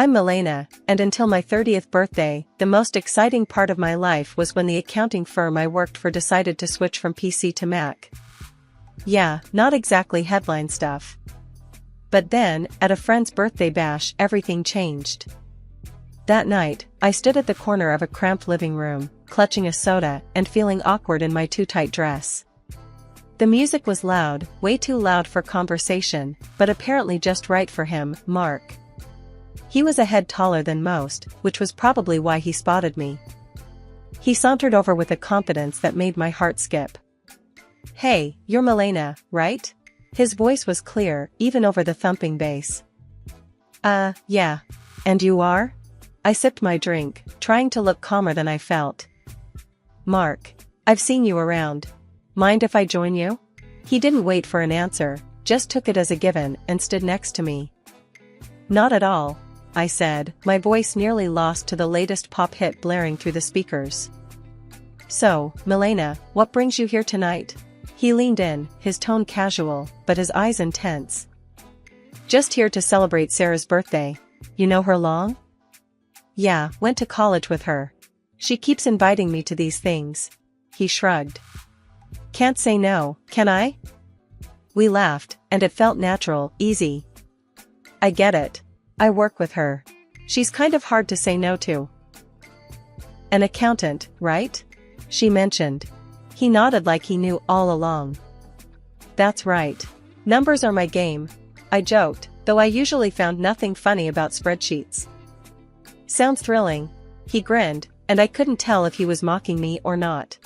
I'm Milena, and until my 30th birthday, the most exciting part of my life was when the accounting firm I worked for decided to switch from PC to Mac. Yeah, not exactly headline stuff. But then, at a friend's birthday bash, everything changed. That night, I stood at the corner of a cramped living room, clutching a soda and feeling awkward in my too tight dress. The music was loud, way too loud for conversation, but apparently just right for him, Mark. He was a head taller than most, which was probably why he spotted me. He sauntered over with a confidence that made my heart skip. "Hey, you're Milena, right?" His voice was clear, even over the thumping bass. Yeah. And you are?" I sipped my drink, trying to look calmer than I felt. "Mark. I've seen you around. Mind if I join you?" He didn't wait for an answer, just took it as a given and stood next to me. "Not at all," I said, my voice nearly lost to the latest pop hit blaring through the speakers. "So, Milena, what brings you here tonight?" He leaned in, his tone casual, but his eyes intense. "Just here to celebrate Sarah's birthday. You know her long?" "Yeah, went to college with her. She keeps inviting me to these things." He shrugged. "Can't say no, can I?" We laughed, and it felt natural, easy. "I get it. I work with her. She's kind of hard to say no to." "An accountant, right?" she mentioned. He nodded like he knew all along. "That's right. Numbers are my game," I joked, though I usually found nothing funny about spreadsheets. "Sounds thrilling." He grinned, and I couldn't tell if he was mocking me or not.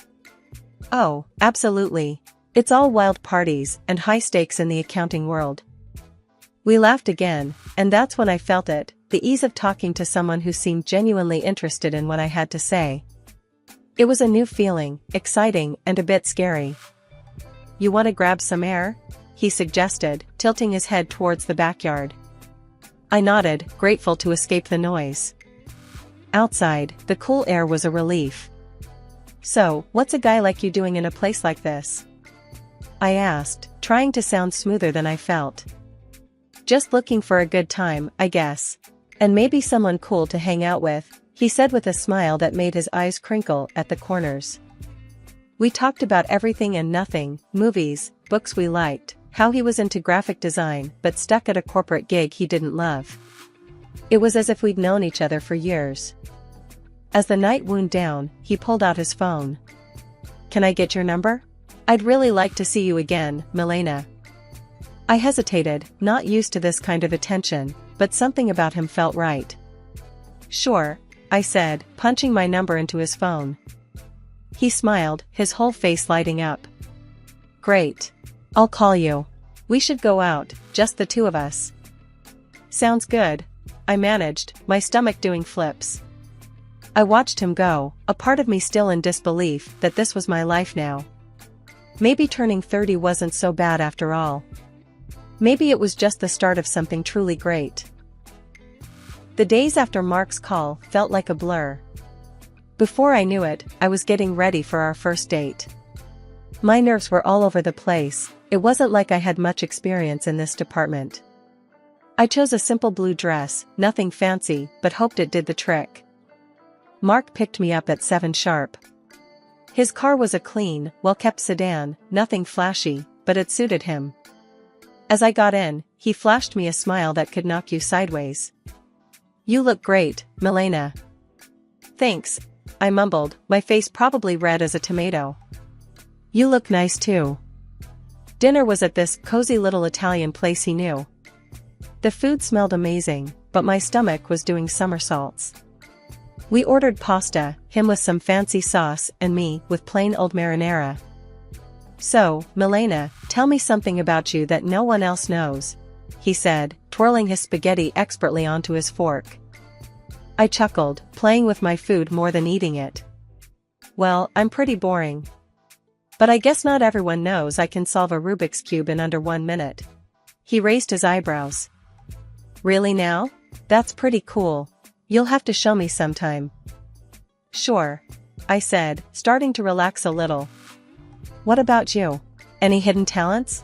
"Oh, absolutely. It's all wild parties and high stakes in the accounting world." We laughed again, and that's when I felt it, the ease of talking to someone who seemed genuinely interested in what I had to say. It was a new feeling, exciting and a bit scary. "You want to grab some air?" he suggested, tilting his head towards the backyard. I nodded, grateful to escape the noise. Outside, the cool air was a relief. "So, what's a guy like you doing in a place like this?" I asked, trying to sound smoother than I felt. "Just looking for a good time, I guess. And maybe someone cool to hang out with," he said with a smile that made his eyes crinkle at the corners. We talked about everything and nothing, movies, books we liked, how he was into graphic design but stuck at a corporate gig he didn't love. It was as if we'd known each other for years. As the night wound down, he pulled out his phone. "Can I get your number? I'd really like to see you again, Milena." I hesitated, not used to this kind of attention, but something about him felt right. "Sure," I said, punching my number into his phone. He smiled, his whole face lighting up. "Great. I'll call you. We should go out, just the two of us." "Sounds good," I managed, my stomach doing flips. I watched him go, a part of me still in disbelief that this was my life now. Maybe turning 30 wasn't so bad after all. Maybe it was just the start of something truly great. The days after Mark's call felt like a blur. Before I knew it, I was getting ready for our first date. My nerves were all over the place. It wasn't like I had much experience in this department. I chose a simple blue dress, nothing fancy, but hoped it did the trick. Mark picked me up at 7 sharp. His car was a clean, well-kept sedan, nothing flashy, but it suited him. As I got in, he flashed me a smile that could knock you sideways. "You look great, Milena." "Thanks," I mumbled, my face probably red as a tomato. "You look nice too." Dinner was at this cozy little Italian place he knew. The food smelled amazing, but my stomach was doing somersaults. We ordered pasta, him with some fancy sauce and me with plain old marinara. "So, Milena, tell me something about you that no one else knows," he said, twirling his spaghetti expertly onto his fork. I chuckled, playing with my food more than eating it. "Well, I'm pretty boring. But I guess not everyone knows I can solve a Rubik's Cube in under 1 minute." He raised his eyebrows. "Really now? That's pretty cool. You'll have to show me sometime." "Sure," I said, starting to relax a little. "What about you? Any hidden talents?"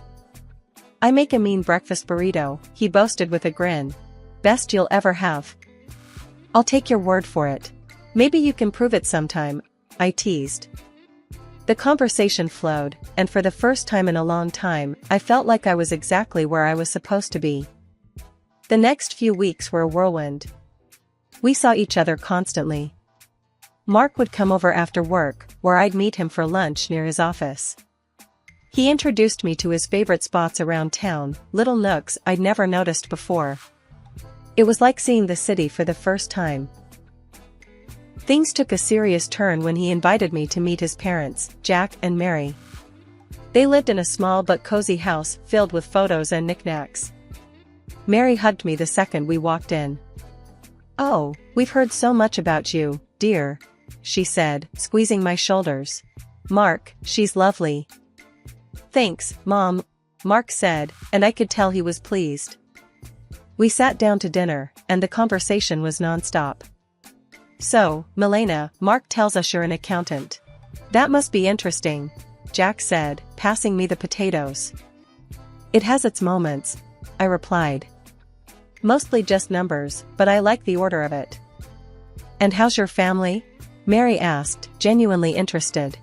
"I make a mean breakfast burrito," he boasted with a grin. "Best you'll ever have." I'll take your word for it. Maybe you can prove it sometime, I teased. The conversation flowed, and for the first time in a long time, I felt like I was exactly where I was supposed to be. The next few weeks were a whirlwind. We saw each other constantly. Mark would come over after work, where I'd meet him for lunch near his office. He introduced me to his favorite spots around town, little nooks I'd never noticed before. It was like seeing the city for the first time. Things took a serious turn when he invited me to meet his parents, Jack and Mary. They lived in a small but cozy house filled with photos and knickknacks. Mary hugged me the second we walked in. "Oh, we've heard so much about you, dear," she said, squeezing my shoulders. "Mark, she's lovely." "Thanks, Mom," Mark said, and I could tell he was pleased. We sat down to dinner, and the conversation was nonstop. "So, Milena, Mark tells us you're an accountant. That must be interesting," Jack said, passing me the potatoes. "It has its moments," I replied. "Mostly just numbers, but I like the order of it." "And how's your family?" Mary asked, genuinely interested.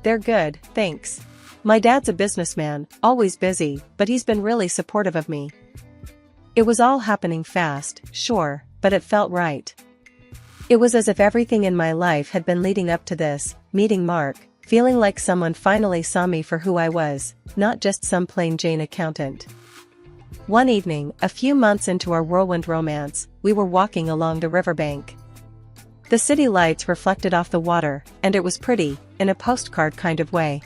"They're good, thanks. My dad's a businessman, always busy, but he's been really supportive of me." It was all happening fast, sure, but it felt right. It was as if everything in my life had been leading up to this, meeting Mark, feeling like someone finally saw me for who I was, not just some plain Jane accountant. One evening, a few months into our whirlwind romance, we were walking along the riverbank. The city lights reflected off the water, and it was pretty, in a postcard kind of way.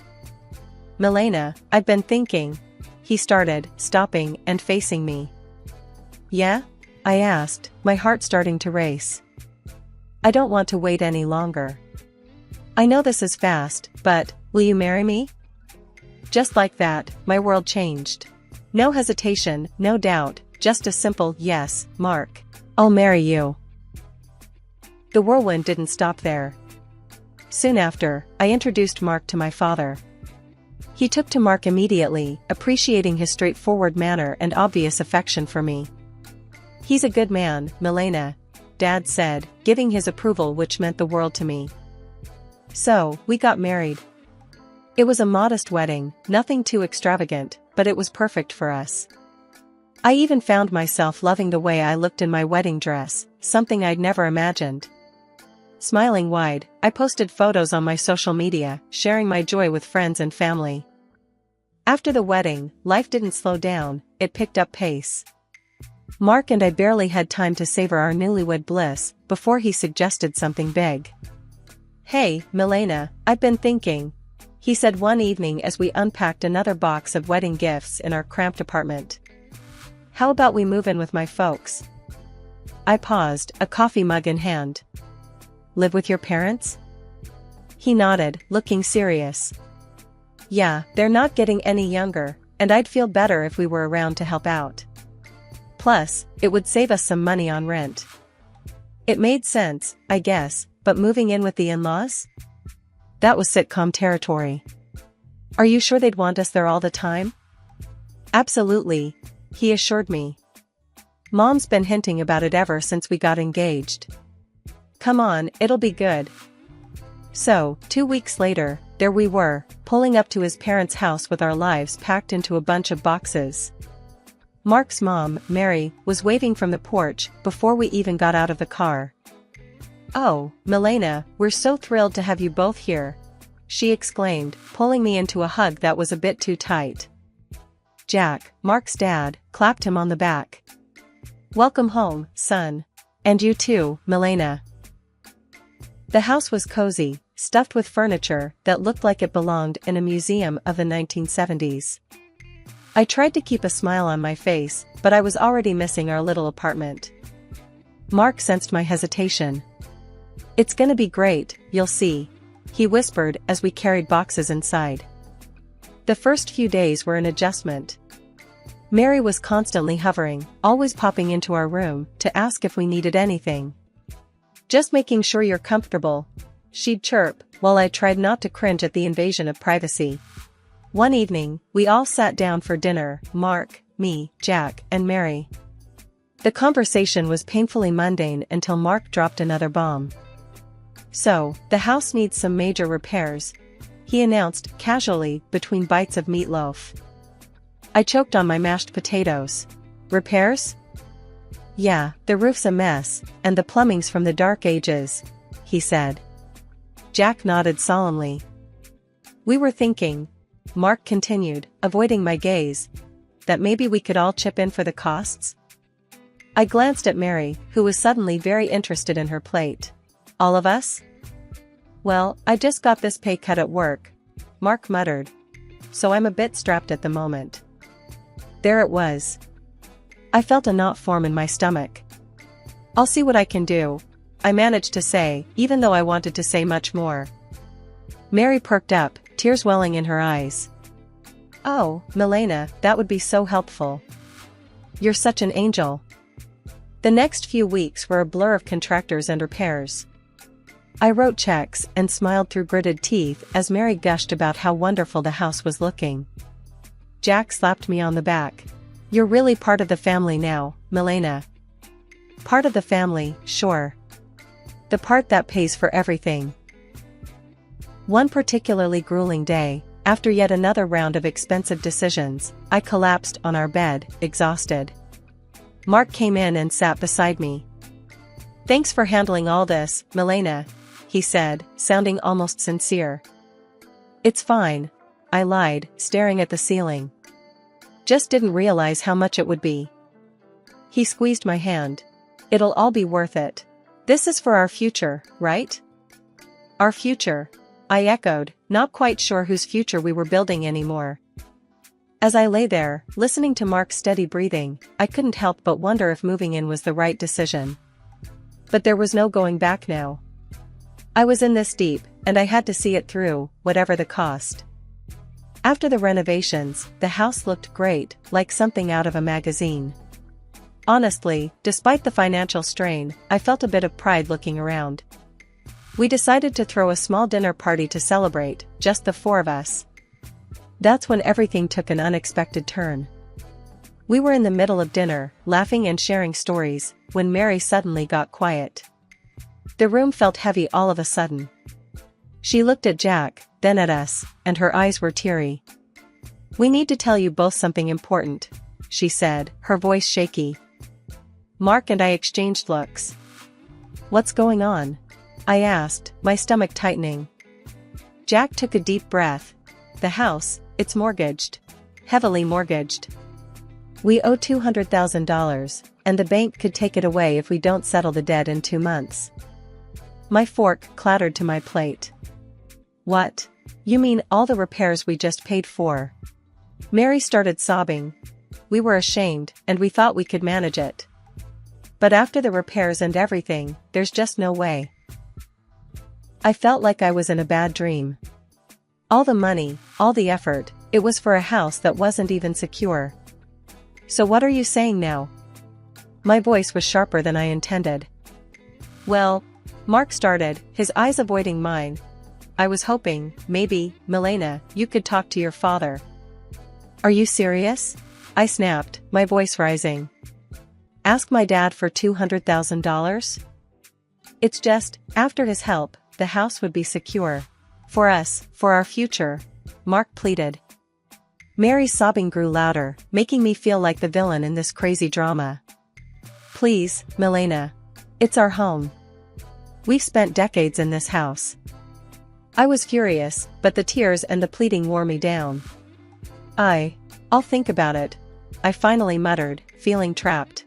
"Milena, I've been thinking," he started, stopping and facing me. "Yeah?" I asked, my heart starting to race. "I don't want to wait any longer. I know this is fast, but, will you marry me?" Just like that, my world changed. No hesitation, no doubt, just a simple yes, Mark. I'll marry you. The whirlwind didn't stop there. Soon after, I introduced Mark to my father. He took to Mark immediately, appreciating his straightforward manner and obvious affection for me. "He's a good man, Milena," Dad said, giving his approval, which meant the world to me. So, we got married. It was a modest wedding, nothing too extravagant, but it was perfect for us. I even found myself loving the way I looked in my wedding dress, something I'd never imagined. Smiling wide, I posted photos on my social media, sharing my joy with friends and family. After the wedding, life didn't slow down, it picked up pace. Mark and I barely had time to savor our newlywed bliss, before he suggested something big. "Hey, Milena, I've been thinking," he said one evening as we unpacked another box of wedding gifts in our cramped apartment. "How about we move in with my folks?" I paused, a coffee mug in hand. "Live with your parents?" He nodded, looking serious. "Yeah, they're not getting any younger, and I'd feel better if we were around to help out. Plus, it would save us some money on rent." It made sense, I guess, but moving in with the in-laws? That was sitcom territory. "Are you sure they'd want us there all the time?" "Absolutely," he assured me. "Mom's been hinting about it ever since we got engaged. Come on, it'll be good." So, 2 weeks later, there we were, pulling up to his parents' house with our lives packed into a bunch of boxes. Mark's mom, Mary, was waving from the porch before we even got out of the car. "Oh, Milena, we're so thrilled to have you both here," she exclaimed, pulling me into a hug that was a bit too tight. Jack, Mark's dad, clapped him on the back. "Welcome home, son. And you too, Milena." The house was cozy, stuffed with furniture that looked like it belonged in a museum of the 1970s. I tried to keep a smile on my face, but I was already missing our little apartment. Mark sensed my hesitation. "It's gonna be great, you'll see," he whispered as we carried boxes inside. The first few days were an adjustment. Mary was constantly hovering, always popping into our room to ask if we needed anything. "Just making sure you're comfortable," she'd chirp, while I tried not to cringe at the invasion of privacy. One evening, we all sat down for dinner, Mark, me, Jack, and Mary. The conversation was painfully mundane until Mark dropped another bomb. "So, the house needs some major repairs," he announced casually between bites of meatloaf. I choked on my mashed potatoes. "Repairs?" "Yeah, the roof's a mess, and the plumbing's from the dark ages," he said. Jack nodded solemnly. "We were thinking," Mark continued, avoiding my gaze, "that maybe we could all chip in for the costs?" I glanced at Mary, who was suddenly very interested in her plate. "All of us?" "Well, I just got this pay cut at work," Mark muttered, "so I'm a bit strapped at the moment." There it was. I felt a knot form in my stomach. "I'll see what I can do," I managed to say, even though I wanted to say much more. Mary perked up, tears welling in her eyes. "Oh, Milena, that would be so helpful. You're such an angel." The next few weeks were a blur of contractors and repairs. I wrote checks and smiled through gritted teeth as Mary gushed about how wonderful the house was looking. Jack slapped me on the back. "You're really part of the family now, Milena." "Part of the family, sure. The part that pays for everything." One particularly grueling day, after yet another round of expensive decisions, I collapsed on our bed, exhausted. Mark came in and sat beside me. "Thanks for handling all this, Milena," he said, sounding almost sincere. "It's fine," I lied, staring at the ceiling. "Just didn't realize how much it would be." He squeezed my hand. "It'll all be worth it. This is for our future, right?" "Our future," I echoed, not quite sure whose future we were building anymore. As I lay there, listening to Mark's steady breathing, I couldn't help but wonder if moving in was the right decision. But there was no going back now. I was in this deep, and I had to see it through, whatever the cost. After the renovations, the house looked great, like something out of a magazine. Honestly, despite the financial strain, I felt a bit of pride looking around. We decided to throw a small dinner party to celebrate, just the four of us. That's when everything took an unexpected turn. We were in the middle of dinner, laughing and sharing stories, when Mary suddenly got quiet. The room felt heavy all of a sudden. She looked at Jack, then at us, and her eyes were teary. "We need to tell you both something important," she said, her voice shaky. Mark and I exchanged looks. "What's going on?" I asked, my stomach tightening. Jack took a deep breath. "The house, it's mortgaged. Heavily mortgaged. We owe $200,000, and the bank could take it away if we don't settle the debt in 2 months." My fork clattered to my plate. "What? You mean all the repairs we just paid for?" Mary started sobbing. "We were ashamed, and we thought we could manage it. But after the repairs and everything, there's just no way." I felt like I was in a bad dream. All the money, all the effort, it was for a house that wasn't even secure. "So what are you saying now?" My voice was sharper than I intended. "Well," Mark started, his eyes avoiding mine, "I was hoping, maybe, Milena, you could talk to your father." "Are you serious?" I snapped, my voice rising. "Ask my dad for $200,000? It's just, after his help, the house would be secure. For us, for our future," Mark pleaded. Mary's sobbing grew louder, making me feel like the villain in this crazy drama. "Please, Milena. It's our home. We've spent decades in this house." I was furious, but the tears and the pleading wore me down. I'll think about it," I finally muttered, feeling trapped.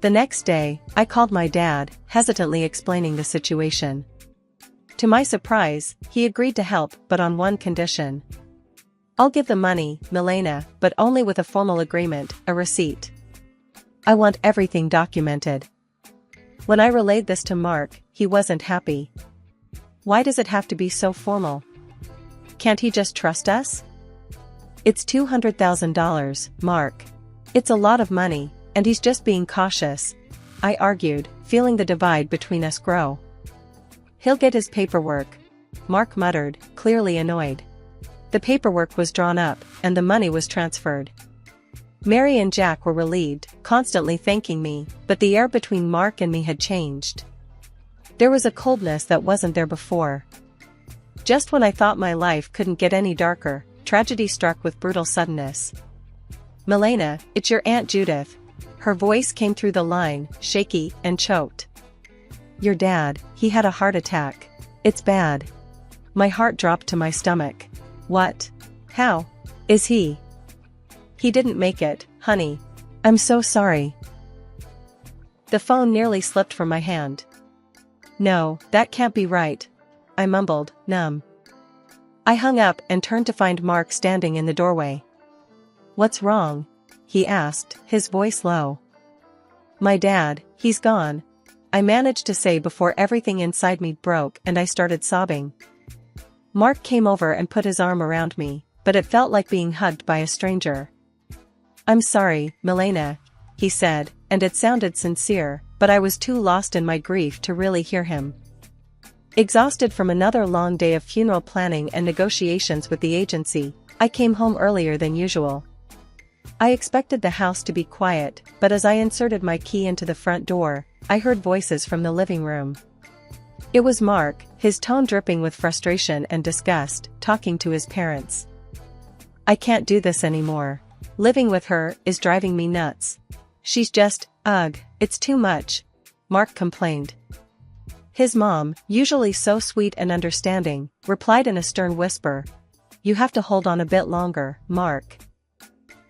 The next day, I called my dad, hesitantly explaining the situation. To my surprise, he agreed to help, but on one condition. "I'll give the money, Milena, but only with a formal agreement, a receipt. I want everything documented." When I relayed this to Mark, he wasn't happy. "Why does it have to be so formal? Can't he just trust us?" "It's $200,000, Mark. It's a lot of money, and he's just being cautious," I argued, feeling the divide between us grow. "He'll get his paperwork," Mark muttered, clearly annoyed. The paperwork was drawn up, and the money was transferred. Mary and Jack were relieved, constantly thanking me, but the air between Mark and me had changed. There was a coldness that wasn't there before. Just when I thought my life couldn't get any darker, tragedy struck with brutal suddenness. "Milena, it's your Aunt Judith." Her voice came through the line, shaky and choked. "Your dad, he had a heart attack. It's bad." My heart dropped to my stomach. "What? How? Is he?" "He didn't make it, honey. I'm so sorry." The phone nearly slipped from my hand. "No, that can't be right," I mumbled, numb. I hung up and turned to find Mark standing in the doorway. "What's wrong?" he asked, his voice low. "My dad, he's gone," I managed to say before everything inside me broke and I started sobbing. Mark came over and put his arm around me, but it felt like being hugged by a stranger. "I'm sorry, Milena," he said, and it sounded sincere, but I was too lost in my grief to really hear him. Exhausted from another long day of funeral planning and negotiations with the agency, I came home earlier than usual. I expected the house to be quiet, but as I inserted my key into the front door, I heard voices from the living room. It was Mark, his tone dripping with frustration and disgust, talking to his parents. "I can't do this anymore. Living with her is driving me nuts. She's just, ugh, it's too much," Mark complained. His mom, usually so sweet and understanding, replied in a stern whisper, "You have to hold on a bit longer, Mark.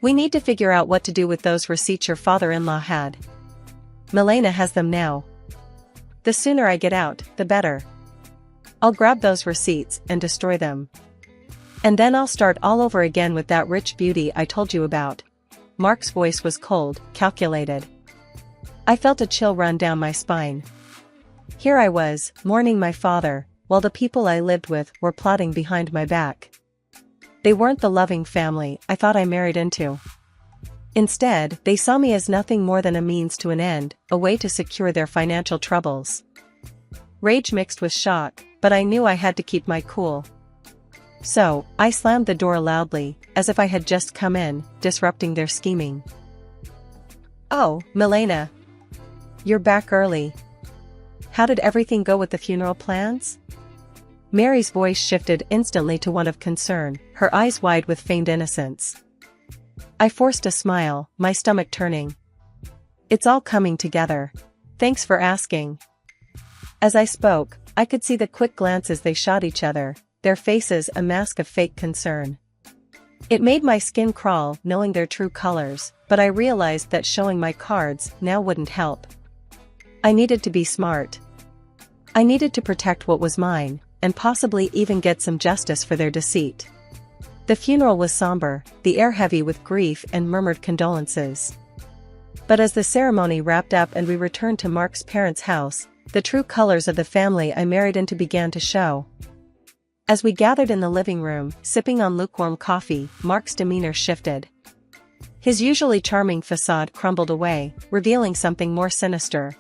We need to figure out what to do with those receipts your father-in-law had. Milena has them now. The sooner I get out, the better. I'll grab those receipts and destroy them. And then I'll start all over again with that rich beauty I told you about." Mark's voice was cold, calculated. I felt a chill run down my spine. Here I was, mourning my father, while the people I lived with were plotting behind my back. They weren't the loving family I thought I married into. Instead, they saw me as nothing more than a means to an end, a way to secure their financial troubles. Rage mixed with shock, but I knew I had to keep my cool. So, I slammed the door loudly, as if I had just come in, disrupting their scheming. "Oh, Milena. You're back early. How did everything go with the funeral plans?" Mary's voice shifted instantly to one of concern, her eyes wide with feigned innocence. I forced a smile, my stomach turning. "It's all coming together. Thanks for asking." As I spoke, I could see the quick glances they shot each other, their faces a mask of fake concern. It made my skin crawl knowing their true colors, but I realized that showing my cards now wouldn't help. I needed to be smart. I needed to protect what was mine, and possibly even get some justice for their deceit. The funeral was somber, the air heavy with grief and murmured condolences. But as the ceremony wrapped up and we returned to Mark's parents' house, the true colors of the family I married into began to show. As we gathered in the living room, sipping on lukewarm coffee, Mark's demeanor shifted. His usually charming facade crumbled away, revealing something more sinister.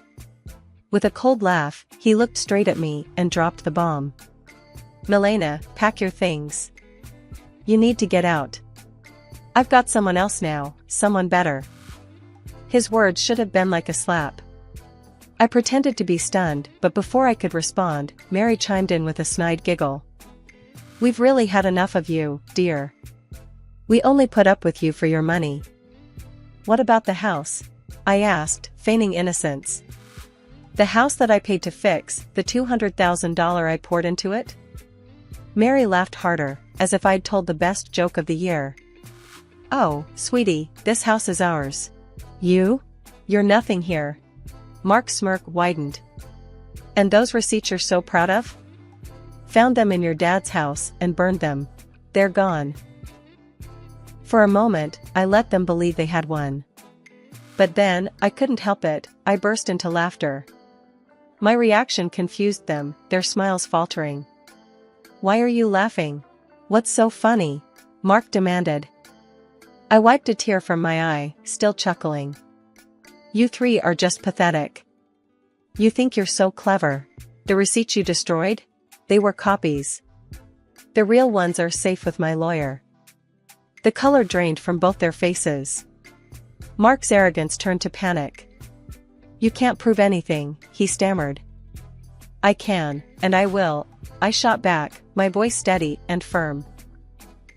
With a cold laugh, he looked straight at me and dropped the bomb. "Milena, pack your things. You need to get out. I've got someone else now, someone better." His words should have been like a slap. I pretended to be stunned, but before I could respond, Mary chimed in with a snide giggle. "We've really had enough of you, dear. We only put up with you for your money." "What about the house?" I asked, feigning innocence. "The house that I paid to fix, the $200,000 I poured into it?" Mary laughed harder, as if I'd told the best joke of the year. "Oh, sweetie, this house is ours. You're nothing here." Mark's smirk widened. "And those receipts you're so proud of? Found them in your dad's house and burned them. They're gone." For a moment, I let them believe they had won. But then, I couldn't help it, I burst into laughter. My reaction confused them, their smiles faltering. "Why are you laughing? What's so funny?" Mark demanded. I wiped a tear from my eye, still chuckling. "You three are just pathetic. You think you're so clever. The receipts you destroyed? They were copies. The real ones are safe with my lawyer." The color drained from both their faces. Mark's arrogance turned to panic. "You can't prove anything," he stammered. "I can, and I will," I shot back, my voice steady and firm.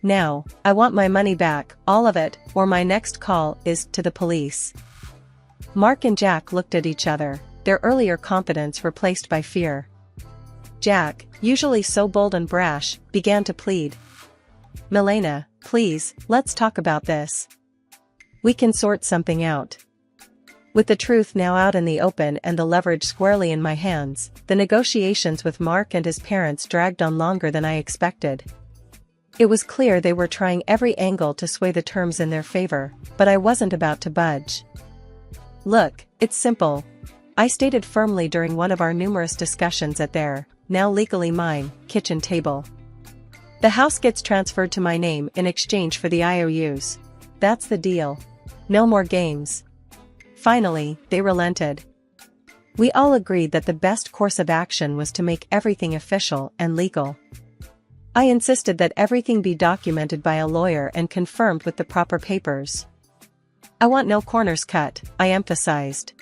"Now, I want my money back, all of it, or my next call is to the police." Mark and Jack looked at each other, their earlier confidence replaced by fear. Jack, usually so bold and brash, began to plead. "Milena, please, let's talk about this. We can sort something out." With the truth now out in the open and the leverage squarely in my hands, the negotiations with Mark and his parents dragged on longer than I expected. It was clear they were trying every angle to sway the terms in their favor, but I wasn't about to budge. "Look, it's simple," I stated firmly during one of our numerous discussions at their, now legally mine, kitchen table. "The house gets transferred to my name in exchange for the IOUs. That's the deal. No more games." Finally, they relented. We all agreed that the best course of action was to make everything official and legal. I insisted that everything be documented by a lawyer and confirmed with the proper papers. "I want no corners cut," I emphasized.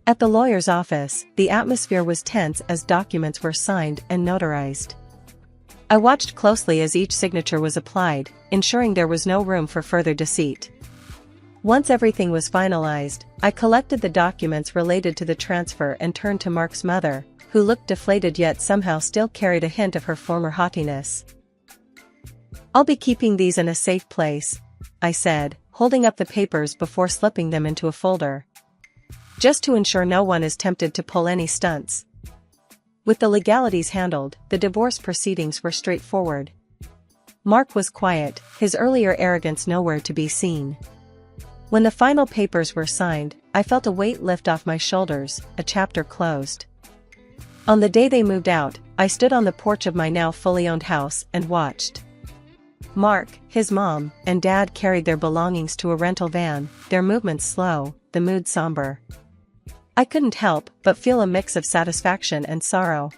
At the lawyer's office, the atmosphere was tense as documents were signed and notarized. I watched closely as each signature was applied, ensuring there was no room for further deceit. Once everything was finalized, I collected the documents related to the transfer and turned to Mark's mother, who looked deflated yet somehow still carried a hint of her former haughtiness. "I'll be keeping these in a safe place," I said, holding up the papers before slipping them into a folder. "Just to ensure no one is tempted to pull any stunts." With the legalities handled, the divorce proceedings were straightforward. Mark was quiet, his earlier arrogance nowhere to be seen. When the final papers were signed, I felt a weight lift off my shoulders, a chapter closed. On the day they moved out, I stood on the porch of my now fully owned house and watched. Mark, his mom, and dad carried their belongings to a rental van, their movements slow, the mood somber. I couldn't help but feel a mix of satisfaction and sorrow.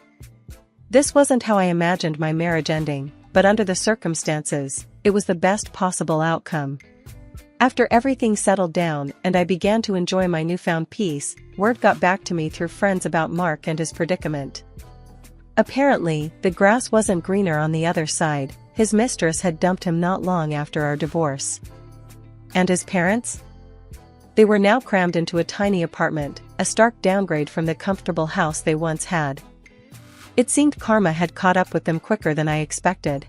This wasn't how I imagined my marriage ending, but under the circumstances, it was the best possible outcome. After everything settled down and I began to enjoy my newfound peace, word got back to me through friends about Mark and his predicament. Apparently, the grass wasn't greener on the other side. His mistress had dumped him not long after our divorce. And his parents? They were now crammed into a tiny apartment, a stark downgrade from the comfortable house they once had. It seemed karma had caught up with them quicker than I expected.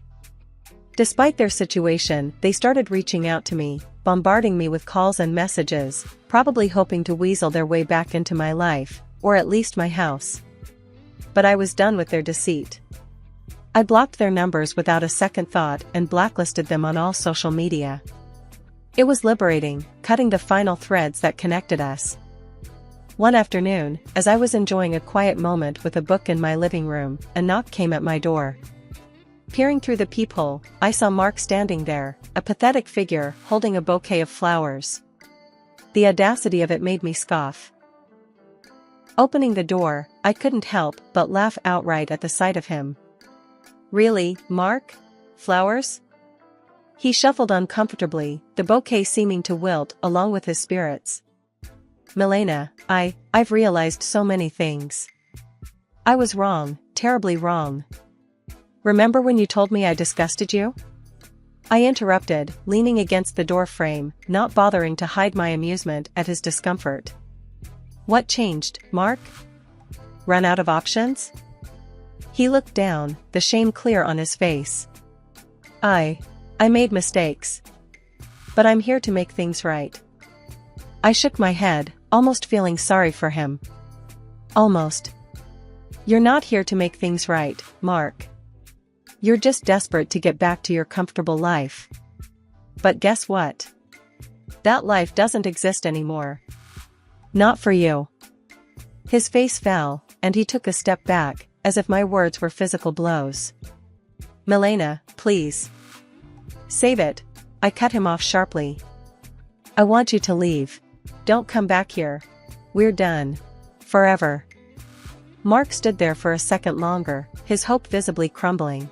Despite their situation, they started reaching out to me, bombarding me with calls and messages, probably hoping to weasel their way back into my life, or at least my house. But I was done with their deceit. I blocked their numbers without a second thought and blacklisted them on all social media. It was liberating, cutting the final threads that connected us. One afternoon, as I was enjoying a quiet moment with a book in my living room, a knock came at my door. Peering through the peephole, I saw Mark standing there, a pathetic figure holding a bouquet of flowers. The audacity of it made me scoff. Opening the door, I couldn't help but laugh outright at the sight of him. "Really, Mark? Flowers?" He shuffled uncomfortably, the bouquet seeming to wilt along with his spirits. "Milena, I've realized so many things. I was wrong, terribly wrong. Remember when you told me I disgusted you?" I interrupted, leaning against the door frame, not bothering to hide my amusement at his discomfort. "What changed, Mark? Run out of options?" He looked down, the shame clear on his face. I made mistakes. But I'm here to make things right." I shook my head, almost feeling sorry for him. "Almost. You're not here to make things right, Mark. You're just desperate to get back to your comfortable life. But guess what? That life doesn't exist anymore. Not for you." His face fell, and he took a step back, as if my words were physical blows. "Milena, please. Save it," I cut him off sharply. "I want you to leave. Don't come back here. We're done. Forever." Mark stood there for a second longer, his hope visibly crumbling.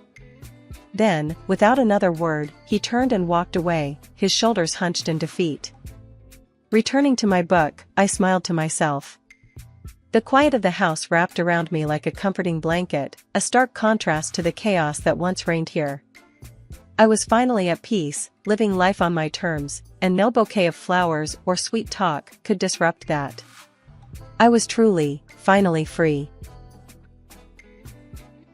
Then, without another word, he turned and walked away, his shoulders hunched in defeat. Returning to my book, I smiled to myself. The quiet of the house wrapped around me like a comforting blanket, a stark contrast to the chaos that once reigned here. I was finally at peace, living life on my terms, and no bouquet of flowers or sweet talk could disrupt that. I was truly, finally free.